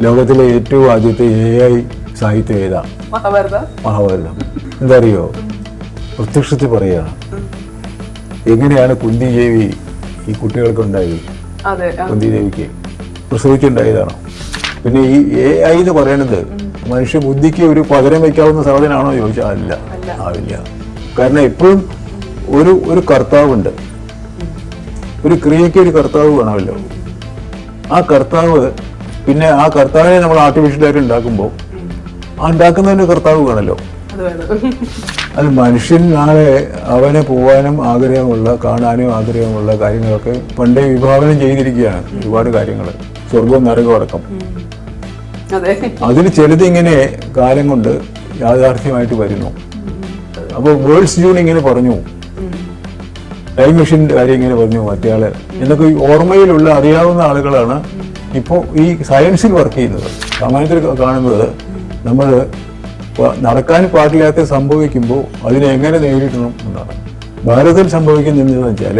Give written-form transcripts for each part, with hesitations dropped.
ലോകത്തിലെ ഏറ്റവും ആദ്യത്തെ AI സാഹിത്യം ഏതാ? മഹാഭാരതം. എന്താ അറിയോ? പ്രത്യക്ഷത്തിൽ പറയുകയാണ്. എങ്ങനെയാണ് കുന്തി ദേവി ഈ കുട്ടികൾക്ക് ഉണ്ടായി? കുന്തി ദേവിക്ക് പ്രസവിച്ചുണ്ടായതാണോ? പിന്നെ ഈ AI എന്ന് പറയുന്നത് മനുഷ്യ ബുദ്ധിക്ക് ഒരു പകരം വയ്ക്കാവുന്ന സാധനമാണോ ചോദിച്ചാൽ അല്ല, ആവില്ല. കാരണം എപ്പോഴും ഒരു കർത്താവുണ്ട്. ഒരു ക്രിയയ്ക്ക് ഒരു കർത്താവ് വേണമല്ലോ. ആ കർത്താവ്, പിന്നെ ആ കർത്താവിനെ നമ്മൾ ആർട്ടിഫിഷ്യലായിട്ട് ഉണ്ടാക്കുമ്പോൾ ആ ഉണ്ടാക്കുന്നതിന് കർത്താവ് വേണമല്ലോ. അത് മനുഷ്യൻ നാളെ അവനെ പോകാനും ആഗ്രഹമുള്ള, കാണാനും ആഗ്രഹമുള്ള കാര്യങ്ങളൊക്കെ പണ്ടേ വിഭാവനം ചെയ്തിരിക്കുകയാണ്. ഒരുപാട് കാര്യങ്ങൾ, സ്വർഗവും നരകവും അടക്കം. അതിൽ ചിലത് ഇങ്ങനെ കാലം കൊണ്ട് യാഥാർത്ഥ്യമായിട്ട് വരുന്നു. അപ്പോൾ വേൾഡ്സ് ജൂൺ ഇങ്ങനെ പറഞ്ഞു, ടൈം മെഷീൻ്റെ കാര്യം ഇങ്ങനെ പറഞ്ഞു, മറ്റേയാള് എന്നൊക്കെ ഓർമ്മയിലുള്ള അറിയാവുന്ന ആളുകളാണ് ഇപ്പോൾ ഈ സയൻസിൽ വർക്ക് ചെയ്യുന്നത്. സാമാന്യത്തിൽ കാണുന്നത് നമ്മൾ നടക്കാൻ പാടില്ലാത്ത സംഭവിക്കുമ്പോൾ അതിനെ എങ്ങനെ നേരിടണം എന്നാണ്. ഭാരതത്തിൽ സംഭവിക്കുന്നതെന്ന് വെച്ചാൽ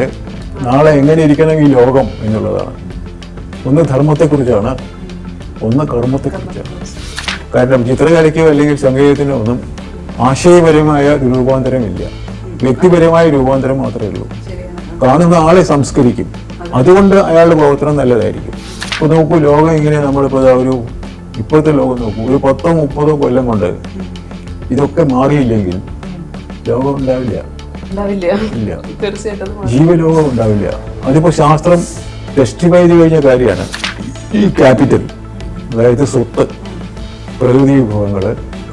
നാളെ എങ്ങനെ ഇരിക്കണം ഈ ലോകം എന്നുള്ളതാണ്. ഒന്ന് ധർമ്മത്തെക്കുറിച്ചാണ്, ഒന്ന് കർമ്മത്തെക്കുറിച്ചാണ്. കാരണം ചിത്രകലയ്ക്കോ അല്ലെങ്കിൽ സംഗീതത്തിനോ ഒന്നും ആശയപരമായ രൂപാന്തരമില്ല, വ്യക്തിപരമായ രൂപാന്തരം മാത്രമേ ഉള്ളൂ. കാണുന്ന ആളെ സംസ്കരിക്കും, അതുകൊണ്ട് അയാളുടെ പ്രവർത്തനം നല്ലതായിരിക്കും. ഇപ്പോൾ നോക്കൂ, ലോകം ഇങ്ങനെ നമ്മളിപ്പോൾ ഇപ്പോഴത്തെ ലോകം നോക്കൂ, ഒരു 10-30 കൊല്ലം കൊണ്ട് ഇതൊക്കെ മാറിയില്ലെങ്കിൽ ലോകം ഉണ്ടാവില്ല, ഇല്ല, ജീവലോകം ഉണ്ടാവില്ല. അതിപ്പോൾ ശാസ്ത്രം ടെസ്റ്റിഫൈ ചെയ്ത് കഴിഞ്ഞ കാര്യമാണ്. ഈ ക്യാപിറ്റൽ, അതായത് സ്വത്ത്, പ്രകൃതി വിഭവങ്ങൾ,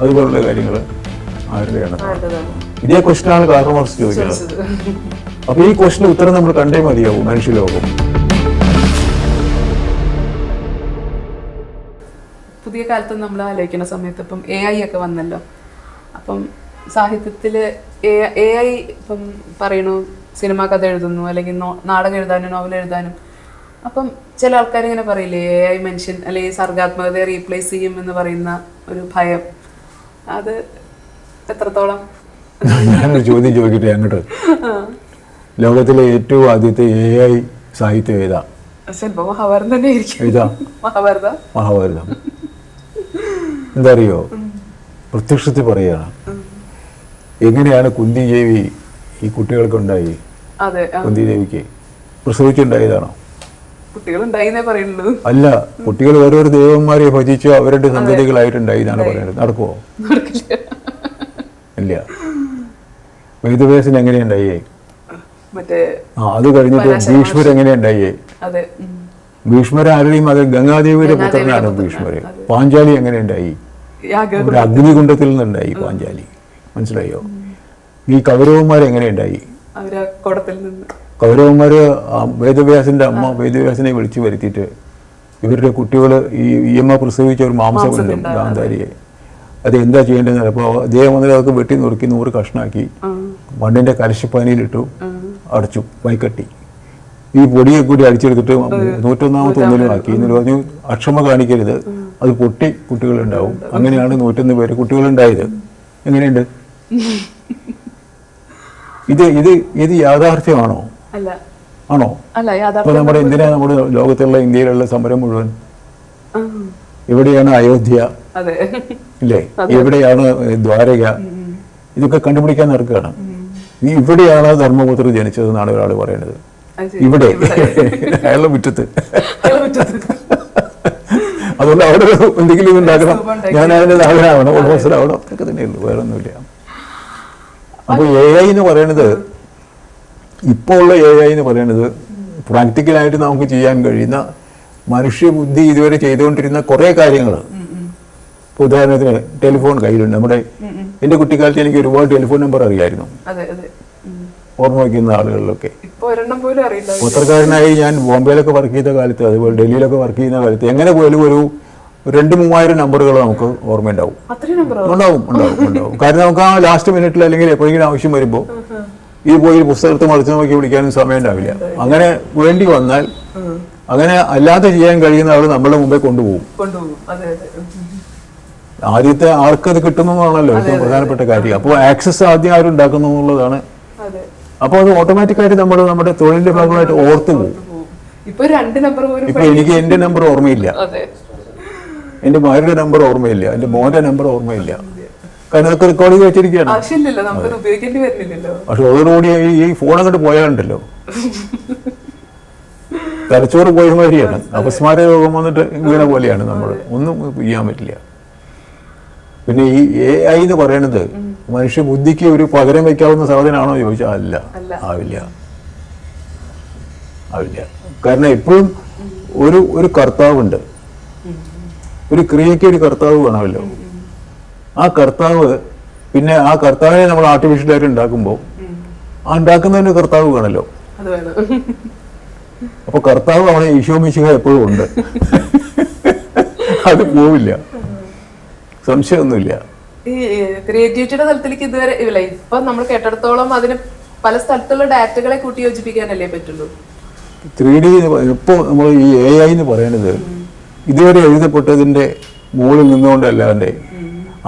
അതുപോലുള്ള കാര്യങ്ങൾ ആരുടെയാണ്? ഇതേ ക്വസ്റ്റനാണ് കാർൽ മാർക്സ് ചോദിക്കുന്നത്. അപ്പൊ ഈ ക്വസ്റ്റിന് ഉത്തരം നമ്മൾ കണ്ടേ മതിയാവും മനുഷ്യലോകം. പുതിയ കാലത്ത് നമ്മൾ ആലോചിക്കുന്ന സമയത്ത് ഇപ്പം AI ഒക്കെ വന്നല്ലോ. അപ്പം സാഹിത്യത്തില് AI ഇപ്പം പറയണു സിനിമാ കഥ എഴുതുന്നു, അല്ലെങ്കിൽ നാടകം എഴുതാനും നോവൽ എഴുതാനും. അപ്പം ചില ആൾക്കാർ ഇങ്ങനെ പറയില്ലേ, AI മനുഷ്യൻ അല്ലെങ്കിൽ സർഗാത്മകതയെ റീപ്ലേസ് ചെയ്യും എന്ന് പറയുന്ന ഒരു ഭയം, അത് എത്രത്തോളം? ഞാനൊരു ചോദ്യം ചോദിക്കട്ടെ അങ്ങോട്ട്. ലോകത്തിലെ ഏറ്റവും ആദ്യത്തെ AI സാഹിത്യം ഏതാ? ചിലപ്പോ മഹാഭാരതം തന്നെ ആയിരിക്കും. ഏതാ? മഹാഭാരതം. എന്താ അറിയോ? പ്രത്യക്ഷത്തിൽ പറയുകയാണ്. എങ്ങനെയാണ് കുന്തി ദേവി ഈ കുട്ടികൾക്ക് ഉണ്ടായി? കുന്തി ദേവിക്ക് പ്രസവിച്ചുണ്ടായതാണോ? അല്ല, കുട്ടികൾ ഓരോരോ ദേവന്മാരെ ഭജിച്ചു അവരുടെ സന്തതികളായിട്ടുണ്ടായി എന്നാണ് പറയുന്നത്. നടക്കുമോ? ഇല്ല. വേദവ്യാസൻ എങ്ങനെയുണ്ടായേ? അത് കഴിഞ്ഞിട്ട് ഭീഷ്മർ എങ്ങനെയുണ്ടായേ? ഭീഷ്മർ ആരുടെയും അത് ഗംഗാദേവിയുടെ പുത്രനാണ് ഭീഷ്മര്. പാഞ്ചാലി എങ്ങനെയുണ്ടായി? ഒരു അഗ്നികുണ്ഡത്തിൽ നിന്നുണ്ടായി പാഞ്ചാലി. മനസ്സിലായോ? ഈ കൗരവന്മാരെങ്ങനെയുണ്ടായി? കൗരവന്മാര് വേദവ്യാസന്റെ അമ്മ വേദവ്യാസനെ വിളിച്ചു വരുത്തിയിട്ട് ഇവരുടെ കുട്ടികൾ ഈ അമ്മ പ്രസവിച്ച ഒരു മാംസമുണ്ട് ഗാന്ധാരിയെ, അത് എന്താ ചെയ്യേണ്ടതെന്ന്. അപ്പോൾ അദ്ദേഹം വന്നിട്ട് അതൊക്കെ വെട്ടി നുറുക്കി 100 കഷ്ണാക്കി മണ്ണിന്റെ കലശപ്പാനിയിലിട്ടു, അടച്ചു, വൈക്കട്ടി. ഈ പൊടിയെ കൂടി അടിച്ചെടുത്തിട്ട് 101ാമത്തെ ഒന്നിലും ആക്കി. എന്നിട്ട് പറഞ്ഞു അക്ഷമ കാണിക്കരുത്, അത് പൊട്ടി കുട്ടികളുണ്ടാവും. അങ്ങനെയാണ് 101 പേര് കുട്ടികളുണ്ടായത്. എങ്ങനെയുണ്ട്? ഇത് യാഥാർത്ഥ്യമാണോ? ആണോ? അപ്പൊ നമ്മുടെ എന്തിനാ നമ്മുടെ ലോകത്തുള്ള ഇന്ത്യയിലുള്ള സമരം മുഴുവൻ? എവിടെയാണ് അയോധ്യ? ഇല്ലേ? എവിടെയാണ് ദ്വാരക? ഇതൊക്കെ കണ്ടുപിടിക്കാൻ നടക്കുകയാണ്. ഇവിടെയാണ് ധർമ്മപുത്ര ജനിച്ചതെന്നാണ് ഒരാൾ പറയുന്നത്. ഇവിടെ അയാളുടെ മുറ്റത്ത്. അതുകൊണ്ട് അവിടെ എന്തെങ്കിലും ഉണ്ടാക്കണം, ഞാൻ അതിൻ്റെ ആഗ്രഹമാവണം, ഓൾമോസ്റ്റാവണം, ഒക്കെ തന്നെയുള്ളൂ, വേറെ ഒന്നുമില്ല. അപ്പോൾ AI എന്ന് പറയുന്നത്, ഇപ്പോൾ ഉള്ള AI എന്ന് പറയുന്നത് പ്രാക്ടിക്കലായിട്ട് നമുക്ക് ചെയ്യാൻ കഴിയുന്ന, മനുഷ്യബുദ്ധി ഇതുവരെ ചെയ്തുകൊണ്ടിരുന്ന കുറേ കാര്യങ്ങൾ. ഉദാഹരണത്തിന് ടെലിഫോൺ കയ്യിലുണ്ട്. എൻ്റെ കുട്ടിക്കാലത്ത് എനിക്ക് ഒരുപാട് ടെലിഫോൺ നമ്പർ അറിയായിരുന്നു, ഓർമ്മ വയ്ക്കുന്ന ആളുകളിലൊക്കെ. പത്രക്കാരനായി ഞാൻ ബോംബെയിലൊക്കെ വർക്ക് ചെയ്ത കാലത്ത്, അതുപോലെ ഡൽഹിയിലൊക്കെ വർക്ക് ചെയ്യുന്ന കാലത്ത് എങ്ങനെ പോലും ഒരു 2,000-3,000 നമ്പറുകൾ നമുക്ക് ഓർമ്മയുണ്ടാവും. ഉണ്ടാവും. കാരണം നമുക്ക് ആ ലാസ്റ്റ് മിനിറ്റിൽ അല്ലെങ്കിൽ എപ്പോഴെങ്കിലും ആവശ്യം വരുമ്പോൾ ഇത് പോയി പുസ്തകത്തെ മറിച്ച് നോക്കി വിളിക്കാനും സമയം ഉണ്ടാവില്ല. അങ്ങനെ വേണ്ടി വന്നാൽ, അങ്ങനെ അല്ലാതെ ചെയ്യാൻ കഴിയുന്ന ആൾ നമ്മളെ മുമ്പേ കൊണ്ടുപോകും. ആദ്യത്തെ ആർക്കത് കിട്ടുന്നതാണല്ലോ ഏറ്റവും പ്രധാനപ്പെട്ട കാര്യം. അപ്പോൾ ആക്സസ് ആദ്യം ആരുണ്ടാക്കുന്നു എന്നുള്ളതാണ്. അപ്പോൾ അത് ഓട്ടോമാറ്റിക്കായിട്ട് നമ്മൾ നമ്മുടെ തൊഴിലിന്റെ ഭാഗമായിട്ട് ഓർത്തു പോകും. ഇപ്പൊ എനിക്ക് എന്റെ നമ്പർ ഓർമ്മയില്ല, എൻ്റെ ഭാര്യയുടെ നമ്പർ ഓർമ്മയില്ല, എൻ്റെ മോൻ്റെ നമ്പർ ഓർമ്മയില്ല. കാരണം അതൊക്കെ റെക്കോർഡ് ചെയ്ത് വെച്ചിരിക്കുകയാണ്. ആവശ്യമില്ലല്ലോ, നമുക്കത് ഉപയോഗിക്കേണ്ടി വരുന്നില്ലല്ലോ. പക്ഷെ അതോടുകൂടി ഈ ഫോൺ അങ്ങോട്ട് പോയാലുണ്ടല്ലോ തലച്ചോറ് പോയ മാതിരിയാണ്. അപസ്മാര രോഗം വന്നിട്ട് വീണ പോലെയാണ്. നമ്മൾ ഒന്നും ചെയ്യാൻ പറ്റില്ല. പിന്നെ ഈ AI എന്ന് പറയുന്നത് മനുഷ്യ ബുദ്ധിക്ക് ഒരു പകരം വയ്ക്കാവുന്ന സാധനമാണോ ചോദിച്ചാൽ അല്ല, ആവില്ല. കാരണം എപ്പോഴും ഒരു കർത്താവുണ്ട്. ഒരു ക്രിയയ്ക്ക് ഒരു കർത്താവ് വേണമല്ലോ. ആ കർത്താവ്, പിന്നെ ആ കർത്താവിനെ നമ്മൾ ആർട്ടിഫിഷ്യലായിട്ട് ഉണ്ടാക്കുമ്പോൾ ആ ഉണ്ടാക്കുന്നതിന് കർത്താവ് വേണമല്ലോ. അപ്പൊ കർത്താവ് അവിടെ ഈശോ മിശിഹ എപ്പോഴും ഉണ്ട്. അത് പോവില്ല, സംശയമൊന്നുമില്ല. ഈ ക്രിയേറ്റിവിറ്റിയുടെ തലത്തിലേക്ക് ഇതുവരെ ഇല്ല. ഇപ്പൊ നമ്മൾ കേട്ടിടത്തോളം അതിന് പല സ്ഥലത്തുള്ള ഡാറ്റകളെ കൂട്ടി യോജിപ്പിക്കാനല്ലേ പറ്റുള്ളൂ. 3D ഇപ്പോൾ നമ്മൾ ഈ AI എന്ന് പറയുന്നത് ഇതുവരെ എഴുതപ്പെട്ടതിന്റെ മുകളിൽ നിന്നുകൊണ്ടല്ലാണ്ട്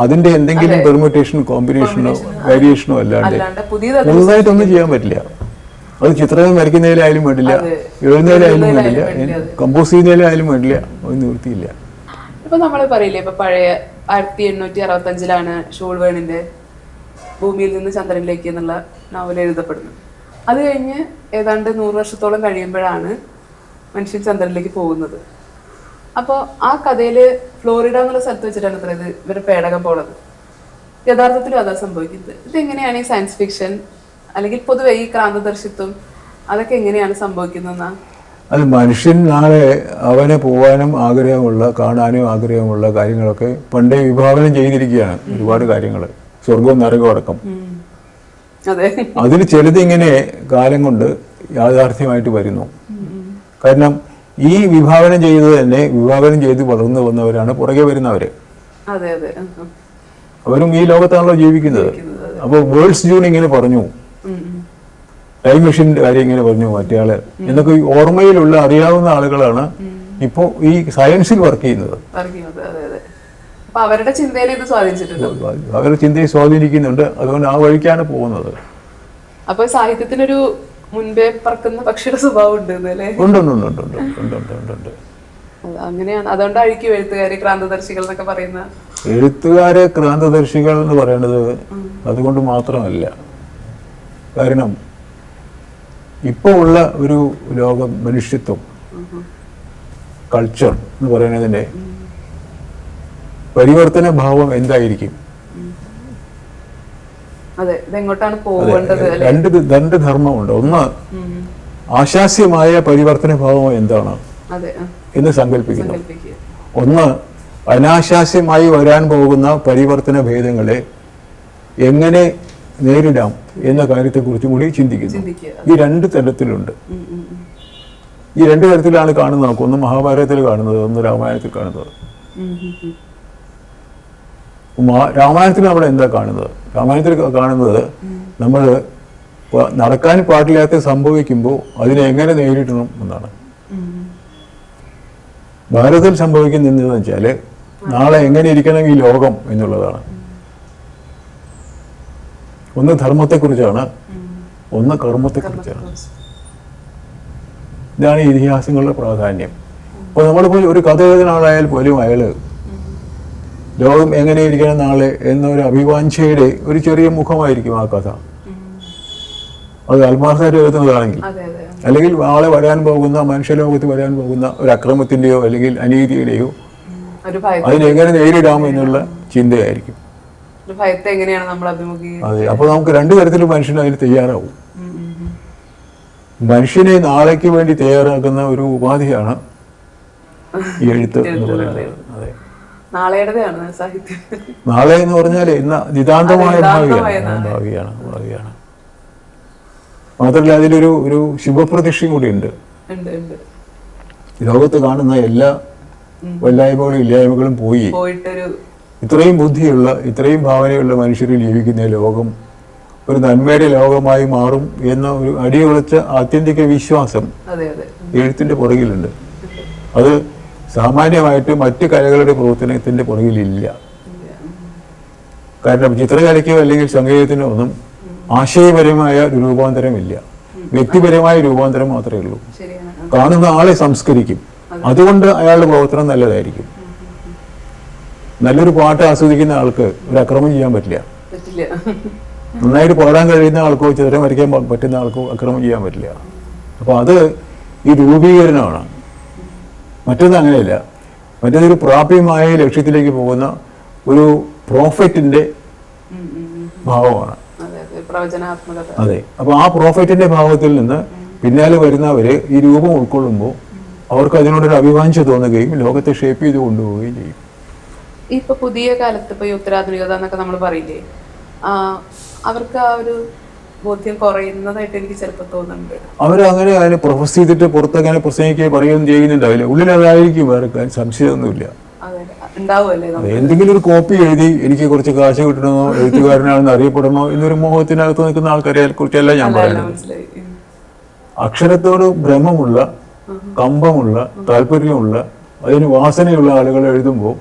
അതിന്റെ എന്തെങ്കിലും പെർമുറ്റേഷനോ കോമ്പിനേഷനോ വേരിയേഷനോ അല്ലാണ്ട് പുതുതായിട്ടൊന്നും ചെയ്യാൻ പറ്റില്ല. അത് ചിത്രം വരയ്ക്കുന്നതിലായാലും വേണ്ടില്ല, എഴുതുന്നതിലായാലും വേണ്ടില്ല, കമ്പോസ് ചെയ്യുന്നതിലായാലും വേണ്ടില്ല, അത് നിവൃത്തിയില്ല. ഇപ്പൊ നമ്മൾ പറയില്ലേ, ഇപ്പൊ പഴയ 1865 ഷൂൾ വേണിന്റെ ഭൂമിയിൽ നിന്ന് ചന്ദ്രനിലേക്ക് എന്നുള്ള നോവൽ എഴുതപ്പെടുന്നത്. അത് കഴിഞ്ഞ് ഏതാണ്ട് 100 വർഷത്തോളം കഴിയുമ്പോഴാണ് മനുഷ്യൻ ചന്ദ്രനിലേക്ക് പോകുന്നത്. അപ്പോൾ ആ കഥയിൽ ഫ്ലോറിഡ എന്നുള്ള സ്ഥലത്ത് വെച്ചിട്ടാണ് അത്ര ഇത് ഇവരുടെ പേടകം പോണത്. യഥാർത്ഥത്തിലും അതാ സംഭവിക്കുന്നത്. ഇതെങ്ങനെയാണ് ഈ സയൻസ് ഫിക്ഷൻ അല്ലെങ്കിൽ പൊതുവെ ഈ ക്രാന്തദർശിത്വം അതൊക്കെ എങ്ങനെയാണ് സംഭവിക്കുന്നതെന്നാ? അത് മനുഷ്യൻ നാളെ അവനെ പോകാനും ആഗ്രഹമുള്ള, കാണാനും ആഗ്രഹമുള്ള കാര്യങ്ങളൊക്കെ പണ്ടേ വിഭാവനം ചെയ്തിരിക്കുകയാണ്. ഒരുപാട് കാര്യങ്ങൾ, സ്വർഗവും നരകവും അടക്കം. അതിൽ ചിലത് ഇങ്ങനെ കാലം കൊണ്ട് യാഥാർത്ഥ്യമായിട്ട് വരുന്നു. കാരണം ഈ വിഭാവനം ചെയ്തത് തന്നെ വിഭാവനം ചെയ്ത് വളർന്നു വന്നവരാണ് പുറകെ വരുന്നവര്. അവരും ഈ ലോകത്താണല്ലോ ജീവിക്കുന്നത്. അപ്പോൾ വേൾഡ്സ് ജൂൺ ഇങ്ങനെ പറഞ്ഞു, ടൈം മെഷീൻ്റെ കാര്യം ഇങ്ങനെ പറഞ്ഞു, മറ്റേയാള് എന്നൊക്കെ ഓർമ്മയിലുള്ള അറിയാവുന്ന ആളുകളാണ് ഇപ്പോ ഈ സയൻസിൽ വർക്ക് ചെയ്യുന്നത്. അവരുടെ ചിന്തയെ സ്വാധീനിക്കുന്നുണ്ട്. അതുകൊണ്ട് ആ വഴിക്കാണ് പോകുന്നത്. അപ്പൊ സാഹിത്യത്തിനൊരു മുൻപേ പറക്കുന്ന പക്ഷിയുടെ സ്വഭാവം ഉണ്ട്. അങ്ങനെയാണ്. അതുകൊണ്ടായിരിക്കും എഴുത്തുകാരെ ക്രാന്തദർശികൾ എന്നൊക്കെ പറയുന്ന. എഴുത്തുകാരെ ക്രാന്തദർശികൾ എന്ന് പറയുന്നത് അതുകൊണ്ട് മാത്രമല്ല. കാരണം ഇപ്പോൾ ഉള്ള ഒരു ലോകം, മനുഷ്യത്വം, കൾച്ചർ എന്ന് പറയുന്നതിൻ്റെ പരിവർത്തന ഭാവം എന്തായിരിക്കും? രണ്ട് ധർമ്മമുണ്ട്. ഒന്ന് ആശാസ്യമായ പരിവർത്തന ഭാവം എന്താണ് എന്ന് സങ്കല്പിക്കുന്നു. ഒന്ന് അനാശാസ്യമായി വരാൻ പോകുന്ന പരിവർത്തന ഭേദങ്ങളെ എങ്ങനെ നേരിടാം എന്ന കാര്യത്തെക്കുറിച്ചും കൂടി ചിന്തിക്കുന്നു. ഈ രണ്ട് തലത്തിലുണ്ട്. ഈ രണ്ട് തരത്തിലാണ് കാണുന്നത്. നമുക്ക് ഒന്ന് മഹാഭാരതത്തിൽ കാണുന്നത്, ഒന്ന് രാമായണത്തിൽ കാണുന്നത്. രാമായണത്തിൽ നമ്മൾ എന്താ കാണുന്നത്? രാമായണത്തിൽ കാണുന്നത് നമ്മൾ നടക്കാൻ പാടില്ലാത്ത സംഭവിക്കുമ്പോൾ അതിനെ എങ്ങനെ നേരിടണം എന്നാണ്. ഭാരതത്തിൽ സംഭവിക്കുന്നത് എന്താണെന്ന് വെച്ചാൽ നാളെ എങ്ങനെ ഇരിക്കണം ഈ ലോകം എന്നുള്ളതാണ്. ഒന്ന് ധർമ്മത്തെക്കുറിച്ചാണ്, ഒന്ന് കർമ്മത്തെക്കുറിച്ചാണ്. ഇതാണ് ഈ ഇതിഹാസങ്ങളുടെ പ്രാധാന്യം. അപ്പോൾ നമ്മളിപ്പോൾ ഒരു കഥ എഴുതുന്ന ആളായാൽ പോലും അയാള് ലോകം എങ്ങനെയിരിക്കണം നാളെ എന്നൊരു അഭിവാഞ്ചയുടെ ഒരു ചെറിയ മുഖമായിരിക്കും ആ കഥ. അത് ആത്മാർത്ഥമായിട്ട് എഴുതുന്നതാണെങ്കിൽ, അല്ലെങ്കിൽ നാളെ വരാൻ പോകുന്ന മനുഷ്യലോകത്ത് വരാൻ പോകുന്ന ഒരു അക്രമത്തിന്റെയോ അല്ലെങ്കിൽ അനീതിയുടെയോ അതിനെങ്ങനെ നേരിടാം എന്നുള്ള ചിന്തയായിരിക്കും. അതെ. അപ്പോൾ നമുക്ക് രണ്ടു തരത്തിലും മനുഷ്യൻ അതിന് തയ്യാറാവും. മനുഷ്യനെ നാളേക്ക് വേണ്ടി തയ്യാറാക്കുന്ന ഒരു ഉപാധിയാണ് ഈ എഴുത്ത് എന്ന് പറയുന്നത്. അതെ. നാളെ എന്ന് പറഞ്ഞാൽ ഇന്ന് നിതാന്തമായ ഭാവിയാണ്. മാത്രമല്ല അതിലൊരു ശുഭപ്രതീക്ഷയും കൂടി ഉണ്ട്. ലോകത്ത് കാണുന്ന എല്ലാ വല്ലായ്മകളും ഇല്ലായ്മകളും പോയി ഇത്രയും ബുദ്ധിയുള്ള, ഇത്രയും ഭാവനയുള്ള മനുഷ്യർ ജീവിക്കുന്ന ലോകം ഒരു നന്മയുടെ ലോകമായി മാറും എന്ന ഒരു അടിയുറച്ച ആത്യന്തിക വിശ്വാസം എഴുത്തിന്റെ പുറകിലുണ്ട്. അത് സാമാന്യമായിട്ട് മറ്റു കലകളുടെ പ്രവർത്തനത്തിന്റെ പുറകിലില്ല. കാരണം ചിത്രകലയ്ക്കോ അല്ലെങ്കിൽ സംഗീതത്തിനോ ഒന്നും ആശയപരമായ ഒരു രൂപാന്തരമില്ല. വ്യക്തിപരമായ രൂപാന്തരം മാത്രമേ ഉള്ളൂ. കാണുന്ന ആളെ സംസ്കരിക്കും. അതുകൊണ്ട് അയാളുടെ പ്രവർത്തനം നല്ലതായിരിക്കും. നല്ലൊരു പാട്ട് ആസ്വദിക്കുന്ന ആൾക്ക് ഒരു അക്രമം ചെയ്യാൻ പറ്റില്ല. പറ്റില്ല. നന്നായിട്ട് പാടാൻ കഴിയുന്ന ആൾക്കോ ചിത്രം വരയ്ക്കാൻ പറ്റുന്ന ആൾക്കോ അക്രമം ചെയ്യാൻ പറ്റില്ല. അപ്പോൾ അത് ഈ രൂപീകരണമാണ്. മറ്റൊന്നും അങ്ങനെയല്ല. മറ്റേതൊരു പ്രാപ്യമായ ലക്ഷ്യത്തിലേക്ക് പോകുന്ന ഒരു പ്രോഫിറ്റിന്റെ ഭാവമാണ്. അതെ. അപ്പോൾ ആ പ്രോഫിറ്റിന്റെ ഭാവത്തിൽ നിന്ന് പിന്നാലെ വരുന്നവര് ഈ രൂപം ഉൾക്കൊള്ളുമ്പോൾ അവർക്ക് അതിനോടൊരു അഭിവാഞ്ച തോന്നുകയും ലോകത്തെ ഷേപ്പ് ചെയ്ത് കൊണ്ടുപോവുകയും ചെയ്യും. ഇപ്പൊ പുതിയ കാലത്ത് ഇപ്പൊ ഈ ഉത്തരാധുനികത എന്നൊക്കെ നമ്മൾ പറയില്ലേ, അവർക്ക് ആ ഒരു ബോധ്യം കുറയുന്നതായിട്ട് എനിക്ക് ചിലപ്പോൾ തോന്നുന്നുണ്ട്. അവരങ്ങനെ അതിനെ പ്രൊഫസ് ചെയ്തിട്ട് പുറത്തങ്ങനെ പ്രസംഗിക്കുകയും പറയുകയും ചെയ്യുന്നുണ്ടാവില്ല. ഉള്ളിൽ അതായിരിക്കും, വേറെ സംശയമൊന്നുമില്ല. എന്തെങ്കിലും ഒരു കോപ്പി എഴുതി എനിക്ക് കുറച്ച് കാശ് കിട്ടണമോ, എഴുത്തുകാരനാണെന്ന് അറിയപ്പെടണമോ എന്നൊരു മോഹത്തിനകത്ത് നിൽക്കുന്ന ആൾക്കാരെ കുറിച്ചല്ല ഞാൻ പറയുന്നത്. അക്ഷരത്തോട് ഭ്രമമുള്ള, കമ്പമുള്ള, താല്പര്യമുള്ള, അതിന് വാസനയുള്ള ആളുകൾ എഴുതുമ്പോൾ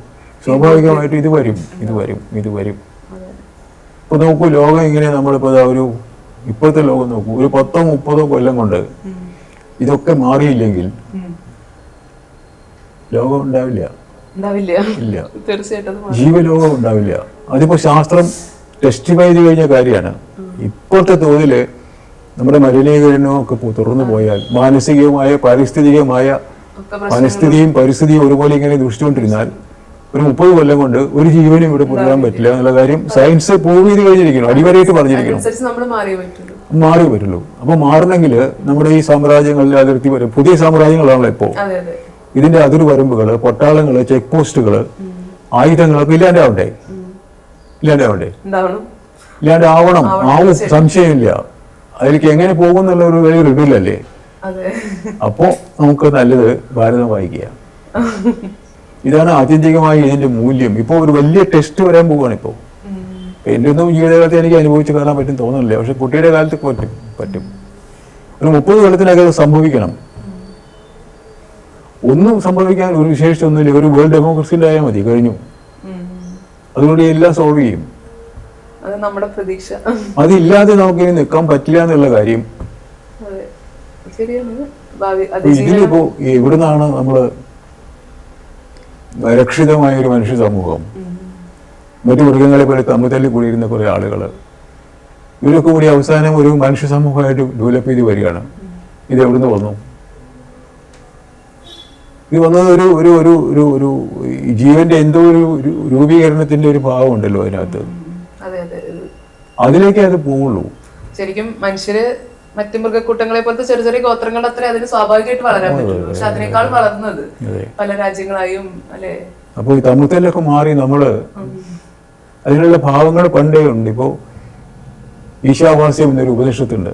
സ്വാഭാവികമായിട്ട് ഇത് വരും. ഇപ്പൊ നോക്കൂ, ലോകം ഇങ്ങനെ നമ്മളിപ്പോ ഇപ്പോഴത്തെ ലോകം നോക്കൂ, ഒരു 10-30 കൊല്ലം കൊണ്ട് ഇതൊക്കെ മാറിയില്ലെങ്കിൽ ലോകം ഉണ്ടാവില്ല. ഇല്ല, ജീവലോകം ഉണ്ടാവില്ല. അതിപ്പോ ശാസ്ത്രം ടെസ്റ്റിഫൈ ചെയ്ത് കഴിഞ്ഞ കാര്യമാണ്. ഇപ്പോഴത്തെ തോതില് നമ്മുടെ മലിനീകരണവും ഒക്കെ തുറന്നു പോയാൽ മാനസികവുമായ പാരിസ്ഥിതികമായ പരിസ്ഥിതിയും ഒരുപോലെ ഇങ്ങനെ ദുഷിച്ചുകൊണ്ടിരുന്നാൽ ഒരു 30 കൊല്ലം കൊണ്ട് ഒരു ജീവനും ഇവിടെ പുലരാൻ പറ്റില്ല എന്നുള്ള കാര്യം സയൻസ് പ്രൂവ് ചെയ്ത് കഴിഞ്ഞിരിക്കണം, അടിവരയിട്ട് പറഞ്ഞിരിക്കണം. മാറിയേ പറ്റുള്ളൂ. അപ്പൊ മാറണമെങ്കിൽ നമ്മുടെ ഈ സാമ്രാജ്യങ്ങളിൽ അതിർത്തി വരും, പുതിയ സാമ്രാജ്യങ്ങളാണല്ലോ ഇപ്പോ. ഇതിന്റെ അതിർവരമ്പുകള്, പട്ടാളങ്ങള്, ചെക്ക് പോസ്റ്റുകള്, ആയുധങ്ങളൊക്കെ ഇല്ലാണ്ടാവണ്ടേ? ഇല്ലാണ്ടാവണം. സംശയമില്ല. അതിലേക്ക് എങ്ങനെ പോകും എന്നുള്ള ഒരു വലിയ റിഡിലല്ലേ. അപ്പോ നമുക്ക് നല്ലത് ഭാരതം വായിക്കുക. ഇതാണ് ആത്യന്തികമായി ഇതിന്റെ മൂല്യം. ഇപ്പൊ ഒരു വലിയ ടെസ്റ്റ് വരാൻ പോവുകയാണ്. ഇപ്പോ എന്റെ ഒന്നും ജീവിതകാലത്ത് എനിക്ക് അനുഭവിച്ച് കാണാൻ പറ്റും തോന്നുന്നില്ല. പക്ഷെ കുട്ടിയുടെ കാലത്ത് പറ്റും. ഒരു 30 കൊല്ലത്തിനകം സംഭവിക്കണം. ഒന്നും സംഭവിക്കാൻ ഒരു വിശേഷിച്ചൊന്നുമില്ല. ഒരു വേൾഡ് ഡെമോക്രസി ഉണ്ടായാൽ മതി, കഴിഞ്ഞു. അതുകൊണ്ട് എല്ലാം സോൾവ് ചെയ്യും. അതില്ലാതെ നമുക്കിനി നിൽക്കാൻ പറ്റില്ല എന്നുള്ള കാര്യം. ഇതിലിപ്പോ എവിടുന്നാണ് നമ്മള് രക്ഷിതമായ ഒരു മനുഷ്യ സമൂഹം, മറ്റു മൃഗങ്ങളെ പോലെ തമ്മിൽ കൂടിയിരുന്ന കുറെ ആളുകള്, ഇവരൊക്കെ കൂടി അവസാനം ഒരു മനുഷ്യ സമൂഹമായിട്ട് ഡെവലപ്പ് ചെയ്ത് വരികയാണ്. ഇത് എവിടുന്ന് വന്നു? ഇത് വന്നത് ഒരു ജീവന്റെ എന്തോ ഒരു രൂപീകരണത്തിന്റെ ഒരു ഭാവമുണ്ടല്ലോ അതിനകത്ത്. അതിലേക്ക് അത് പോവുള്ളൂ. ശരിക്കും മനുഷ്യര് മറ്റു മൃഗക്കൂട്ടങ്ങളെ പോലത്തെ ചെറിയ ചെറിയ ഗോത്രങ്ങളുടെ അത്ര അതിന് സ്വാഭാവികമായിട്ട് വളരാൻ പറ്റുള്ളൂ. പക്ഷെ അതിനേക്കാൾ വളർന്നത് പല രാജ്യങ്ങളായും അല്ലെ. അപ്പൊ ഈ തമ്മിലൊക്കെ മാറി നമ്മള് അതിനുള്ള ഭാവങ്ങൾ പണ്ടേ ഉണ്ട്. ഇപ്പോ ഈശാവാസ്യം എന്നൊരു ഉപനിഷത്തുണ്ട്.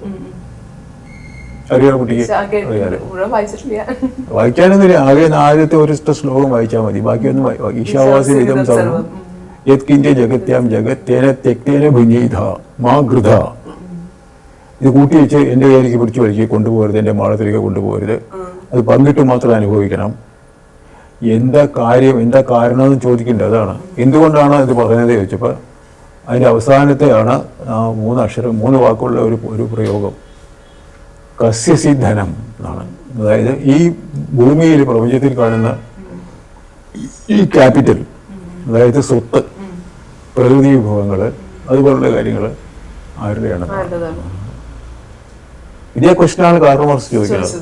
അറിയാം കുട്ടിക്ക്? വായിക്കാനൊന്നുമില്ല. ആകെ ആദ്യത്തെ ഒരു ശ്ലോകം വായിച്ചാൽ മതി. ബാക്കിയൊന്നും ഈശാവാസ്യം ഇതം സർവം യത്കിഞ്ച ജഗത്യാം ജഗത്തേന തെക്തേന ഭുഞ്ജീധ മാ ഗൃധ. ഇത് കൂട്ടി വെച്ച് എൻ്റെ കയ്യിലേക്ക് പിടിച്ചു വലിക്കുക കൊണ്ടുപോകരുത്, എൻ്റെ മാളത്തിലേക്ക് കൊണ്ടുപോകരുത്. അത് പങ്കിട്ട് മാത്രം അനുഭവിക്കണം. എന്താ കാര്യം, എന്താ കാരണം എന്ന് ചോദിക്കേണ്ടത്. അതാണ് എന്തുകൊണ്ടാണ് ഇത് പറയുന്നത് ചോദിച്ചപ്പോൾ അതിൻ്റെ അവസാനത്തെയാണ് ആ 3 അക്ഷരം 3 വാക്കുള്ള ഒരു പ്രയോഗം. കസ്യസി ധനം എന്നാണ്. അതായത് ഈ ഭൂമിയിൽ പ്രപഞ്ചത്തിൽ കാണുന്ന ഈ ക്യാപിറ്റൽ, അതായത് സ്വത്ത്, പ്രകൃതി വിഭവങ്ങൾ, അതുപോലുള്ള കാര്യങ്ങൾ ആരുടെയാണ്? ഇതേ ക്വസ്റ്റനാണ് കാർൽ മാർക്സ് ചോദിക്കുന്നത്.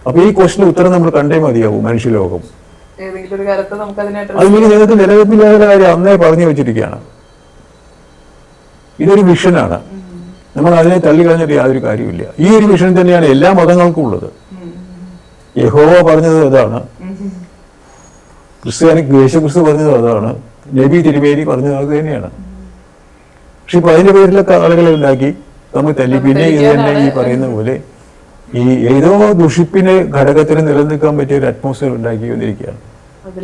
അപ്പൊ ഈ ക്വസ്റ്റിന് ഉത്തരം നമ്മൾ കണ്ടേ മതിയാവും. മനുഷ്യലോകം അതിലേക്ക് നിങ്ങൾക്ക് നിലനിൽപ്പില്ലാത്ത കാര്യം അന്നേ പറഞ്ഞു വെച്ചിരിക്കുകയാണ്. ഇതൊരു വിഷനാണ്. നമ്മൾ അതിനെ തള്ളിക്കളഞ്ഞിട്ട് യാതൊരു കാര്യമില്ല. ഈ ഒരു വിഷൻ തന്നെയാണ് എല്ലാ മതങ്ങൾക്കും ഉള്ളത്. യഹോവ പറഞ്ഞത് അതാണ്, യേശുക്രിസ്തു പറഞ്ഞത് അതാണ്, നബി തിരുമേനി പറഞ്ഞത് അത് തന്നെയാണ്. പക്ഷെ ഇപ്പൊ അതിന്റെ പേരിലൊക്കെ ആളുകളെ ഉണ്ടാക്കി നമ്മൾ തല്ലി. പിന്നെ ഇത് തന്നെ ഈ പറയുന്ന പോലെ ഈ ഏതോ ദുഷിപ്പിന് ഘടകത്തിന് നിലനിൽക്കാൻ പറ്റിയ ഒരു അറ്റ്മോസ്ഫിയർ ഉണ്ടാക്കി വന്നിരിക്കുകയാണ്.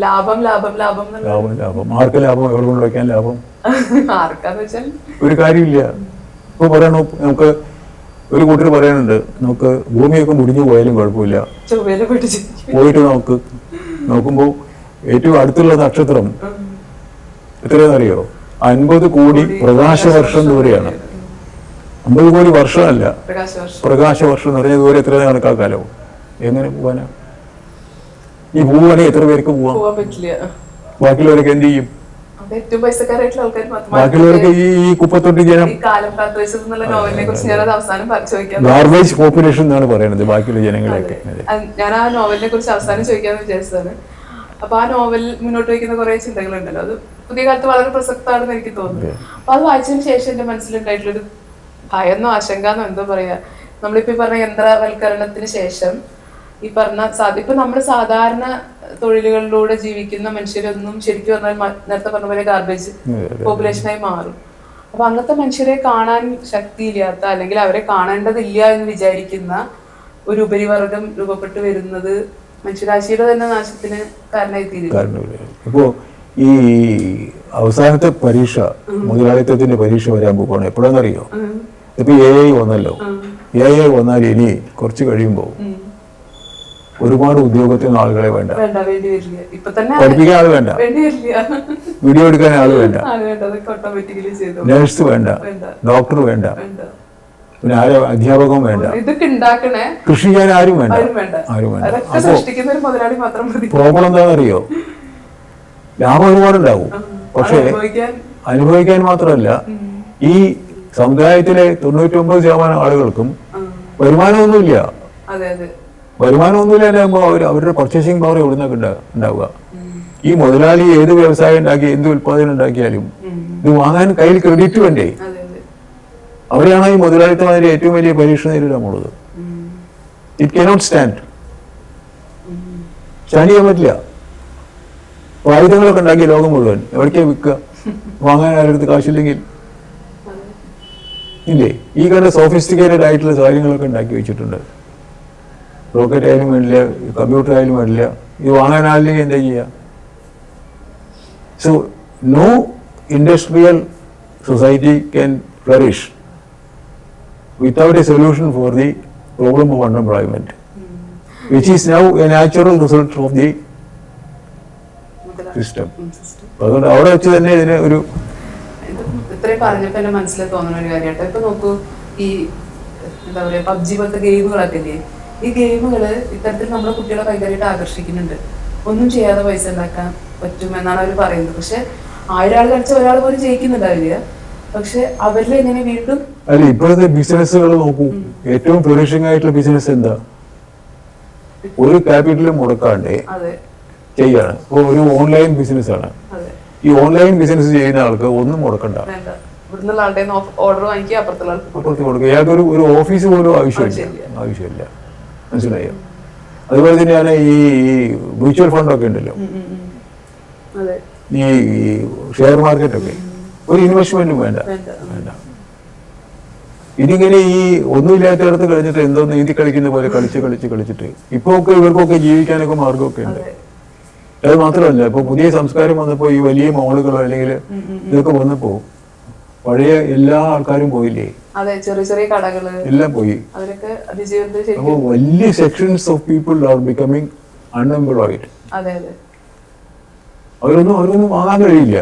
ലാഭം ലാഭം ലാഭം ലാഭം. ആർക്ക് ലാഭം? എവിടെ കൊണ്ട് വയ്ക്കാൻ ലാഭം? ഒരു കാര്യമില്ല. ഇപ്പൊ പറയണു, നമുക്ക് ഒരു കൂട്ടർ പറയാനുണ്ട്, നമുക്ക് ഭൂമിയൊക്കെ മുടിഞ്ഞു പോയാലും കുഴപ്പമില്ല, പോയിട്ട് നോക്കുമ്പോ ഏറ്റവും അടുത്തുള്ള നക്ഷത്രം എത്രയാണെന്നറിയോ? 50 കോടി പ്രകാശവർഷം ദൂരെയാണ്. 50 കോടി വർഷമല്ല, പ്രകാശവർഷം എന്ന് പറഞ്ഞ ദൂരെ എത്ര കണക്കാക്കാലോ? എങ്ങനെ പോകാനാ? ഈ പോവുകയാണെങ്കിൽ എത്ര പേർക്ക് പോവാം? പോവാൻ പറ്റില്ല. ബാക്കിയുള്ളവരൊക്കെ എന്ത് ചെയ്യും? അത് ഏറ്റവും പൈസക്കാരായിട്ടുള്ള ആൾക്കാർ ബാക്കിയുള്ളവർക്ക് ഈ കുപ്പത്തൊട്ടി ജനം, ഈ കാലം കാത്തുവെച്ചത് എന്നുള്ള നോവലിനെ കുറിച്ച് ഞാനത് അവസാനം ചോദിക്കാൻ, ഗാർബേജ് പോപ്പുലേഷൻ എന്നാണ് പറയുന്നത് ബാക്കിയുള്ള ജനങ്ങളെയൊക്കെ. ഞാൻ ആ നോവലിനെ കുറിച്ച് അവസാനം ചോദിക്കാന്ന് വിചാരിച്ചതാണ്. അപ്പൊ ആ നോവൽ മുന്നോട്ട് വയ്ക്കുന്ന കുറെ ചിന്തകളുണ്ടല്ലോ, അത് പുതിയ കാലത്ത് വളരെ പ്രസക്തമാണെന്ന് എനിക്ക് തോന്നുന്നു. അപ്പൊ അത് വായിച്ചതിന് ശേഷം എന്റെ മനസ്സിലുണ്ടായിട്ടുള്ളൊരു ഭയന്നോ ആശങ്കന്നോ എന്തോ പറയാ, നമ്മളിപ്പോ ഈ പറഞ്ഞ യന്ത്രവൽക്കരണത്തിന് ശേഷം ഈ പറഞ്ഞ ഇപ്പൊ നമ്മുടെ സാധാരണ തൊഴിലുകളിലൂടെ ജീവിക്കുന്ന മനുഷ്യരൊന്നും ശരിക്കും പറഞ്ഞാൽ നേരത്തെ പറഞ്ഞ പോലെ ഗാർബേജ് പോപ്പുലേഷനായി മാറും. അപ്പൊ അങ്ങനത്തെ മനുഷ്യരെ കാണാൻ ശക്തിയില്ലാത്ത, അല്ലെങ്കിൽ അവരെ കാണേണ്ടതില്ല എന്ന് വിചാരിക്കുന്ന ഒരു ഉപരിവർഗം രൂപപ്പെട്ടു വരുന്നത് മനുഷ്യരാശിയുടെ തന്നെ നാശത്തിന് കാരണമായി തീരും. ഇപ്പോ ഈ അവസാനത്തെ പരീക്ഷ, മുതലാളിത്തത്തിന്റെ പരീക്ഷ വരാൻ പോവാണ്. എപ്പോഴാണെന്നറിയോ? ഇപ്പൊ AI വന്നല്ലോ. AI വന്നാൽ ഇനി കുറച്ച് കഴിയുമ്പോൾ ഒരുപാട് ഉദ്യോഗത്തിന് ആളുകളെ വേണ്ട, പഠിപ്പിക്കാൻ ആള് വേണ്ട, വീഡിയോ എടുക്കാൻ ആള് വേണ്ട, നേഴ്സ് വേണ്ട, ഡോക്ടർ വേണ്ട, പിന്നെ അധ്യാപകം വേണ്ട, കൃഷി ചെയ്യാൻ ആരും വേണ്ട, ആരും വേണ്ട. അപ്പോ പ്രോബ്ലം എന്താണെന്നറിയോ? ലാഭം ഒരുപാടുണ്ടാവും, പക്ഷേ അനുഭവിക്കാൻ മാത്രമല്ല ഈ സമുദായത്തിലെ 99% ആളുകൾക്കും വരുമാനമൊന്നുമില്ല. വരുമാനമൊന്നുമില്ല അവരുടെ പർച്ചേസിങ് പവർ എവിടെ നിന്നൊക്കെ ഉണ്ടാവുക? ഈ മുതലാളി ഏത് വ്യവസായം ഉണ്ടാക്കി, എന്ത് ഉൽപ്പാദനം ഉണ്ടാക്കിയാലും ഇത് വാങ്ങാൻ കയ്യിൽ ക്രെഡിറ്റ് വേണ്ടേ? അവിടെയാണ് ഈ മുതലാളിത്തമാതിരി ഏറ്റവും വലിയ പരീക്ഷ നേരിടാൻ പോണത്. ഇറ്റ് കനോട്ട് സ്റ്റാൻഡ് ചെയ്യാൻ പറ്റില്ല. ആയുധങ്ങളൊക്കെ ഉണ്ടാക്കി ലോകം മുഴുവൻ എവിടേക്കാ വിൽക്കുക? വാങ്ങാൻ ആരെടുത്ത് കാശില്ലെങ്കിൽ ഇല്ലേ? ഈ കണ്ട സോഫിസ്റ്റിക്കേറ്റഡ് ആയിട്ടുള്ള കാര്യങ്ങളൊക്കെ ഉണ്ടാക്കി വെച്ചിട്ടുണ്ട്. റോക്കറ്റ് ആയാലും വേണ്ടില്ല, കമ്പ്യൂട്ടർ ആയാലും വേണ്ടില്ല, ഇത് വാങ്ങാൻ ആളില്ലെങ്കിൽ എന്താ ചെയ്യുക? So no industrial society can flourish without a solution for the problem of unemployment, which is now a natural result of the system. അതുകൊണ്ട് അവിടെ വെച്ച് തന്നെ ഇതിന് ഒരു ഇത്രയും പറഞ്ഞപ്പോ എന്റെ മനസ്സിൽ തോന്നുന്ന ഒരു കാര്യമായിട്ട്, ഇപ്പൊ നോക്കൂ, ഈ എന്താ പറയാ PUBG പോലത്തെ ഗെയിമുകളൊക്കെ ഇല്ലേ, ഈ ഗെയിമുകള് ഇത്തരത്തിൽ നമ്മുടെ കുട്ടികളെ ഭയങ്കരമായിട്ട് ആകർഷിക്കുന്നുണ്ട്. ഒന്നും ചെയ്യാതെ പൈസ ഉണ്ടാക്കാൻ പറ്റും എന്നാണ് അവർ പറയുന്നത്. പക്ഷെ 1000 ആൾ കളിച്ച ഒരാൾ പോലും ജയിക്കുന്നുണ്ടാവില്ല. പക്ഷെ അവരിൽ എങ്ങനെ വീണ്ടും അല്ല, ഇപ്പോഴത്തെ ബിസിനസ്സുകൾ നോക്കൂ, ഏറ്റവും ഫ്ലറിഷിംഗ് ആയിട്ടുള്ള ബിസിനസ് എന്താ? ഒരു ക്യാപിറ്റലും മുടക്കാണ്ട് ചെയ്യാണ്. ഇപ്പോൾ ഒരു ഓൺലൈൻ ബിസിനസ് ആണ്. ഈ ഓൺലൈൻ ബിസിനസ് ചെയ്യുന്ന ആൾക്ക് ഒന്നും മുടക്കണ്ട, അപ്പുറത്ത് കൊടുക്കുക. ഇയാൾക്ക് ഒരു ഓഫീസ് പോലും ആവശ്യമില്ല. മനസ്സിലായോ? അതുപോലെ തന്നെയാണ് ഈ മ്യൂച്വൽ ഫണ്ടൊക്കെ ഉണ്ടല്ലോ, ഈ ഷെയർ മാർക്കറ്റൊക്കെ, ഒരു ഇൻവെസ്റ്റ്മെന്റും വേണ്ട. ഇതിങ്ങനെ ഈ ഒന്നുമില്ലാത്തടത്ത് കഴിഞ്ഞിട്ട് എന്തോ നീന്തി കളിക്കുന്ന പോലെ കളിച്ചിട്ട് ഇപ്പൊ ഒക്കെ ഇവർക്കൊക്കെ ജീവിക്കാനൊക്കെ മാർഗമൊക്കെ ഉണ്ട്. അത് മാത്രമല്ല, ഇപ്പൊ പുതിയ സംസ്കാരം വന്നപ്പോ ഈ വലിയ മോളുകളോ അല്ലെങ്കിൽ ഇതൊക്കെ വന്നപ്പോ പഴയ എല്ലാ ആൾക്കാരും പോയില്ലേ? ചെറിയ കടകള് എല്ലാം പോയി. അപ്പൊ വലിയ sections of people are becoming unemployed. അവരൊന്നും വാങ്ങാൻ കഴിയില്ല.